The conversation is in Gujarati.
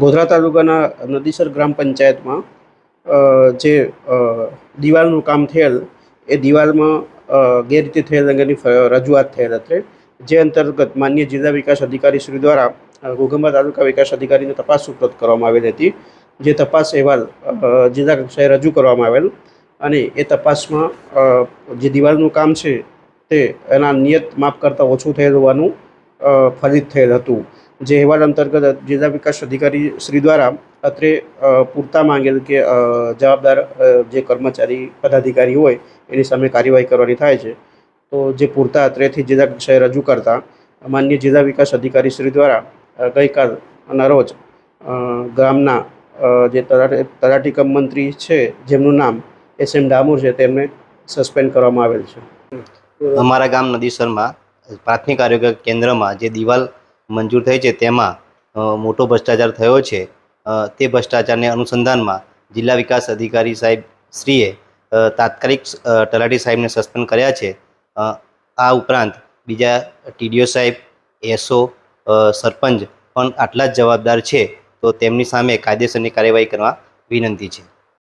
ગોધરા તાલુકાના નદીસર ગ્રામ પંચાયતમાં જે દિવાલનું કામ થયેલ એ દિવાલમાં ગેરરીતિ થયેલ અંગેની રજૂઆત થયેલ હતી, જે અંતર્ગત માન્ય જિલ્લા વિકાસ અધિકારી શ્રી દ્વારા ઘોઘંબા તાલુકા વિકાસ અધિકારીને તપાસ સુપ્રત કરવામાં આવેલી હતી, જે તપાસ અહેવાલ જિલ્લા કક્ષાએ રજૂ કરવામાં આવેલ અને એ તપાસમાં જે દિવાલનું કામ છે તે એના નિયત માપ કરતાં ઓછું થયેલ હોવાનું ફલિત થયેલ હતું, જે અહેવાલ અંતર્ગત જિલ્લા વિકાસ અધિકારી શ્રી દ્વારા અત્રે પૂરતા માંગેલ કે જવાબદાર જે કર્મચારી પદાધિકારી હોય એની સામે કાર્યવાહી કરવાની થાય છે. તો જે પૂરતા અત્રેથી જિલ્લા કક્ષાએ રજૂ કરતા માન્ય જિલ્લા વિકાસ અધિકારી શ્રી દ્વારા ગઈકાલના રોજ ગામના જે તલાટી કમ મંત્રી છે જેમનું નામ SM ડામોર છે તેમને સસ્પેન્ડ કરવામાં આવેલ છે. અમારા ગામ નદીસરમાં પ્રાથમિક આરોગ્ય કેન્દ્રમાં જે દિવાલ મંજૂર થઈ છે તેમાં મોટો ભ્રષ્ટાચાર થયો છે. તે ભ્રષ્ટાચારને અનુસંધાનમાં જિલ્લા વિકાસ અધિકારી સાહેબ શ્રીએ તાત્કાલિક તલાટી સાહેબને સસ્પેન્ડ કર્યા છે. આ ઉપરાંત બીજા TDO સાહેબ, SO, સરપંચ પણ આટલા જ જવાબદાર છે, તો તેમની સામે કાયદેસરની કાર્યવાહી કરવા વિનંતી છે.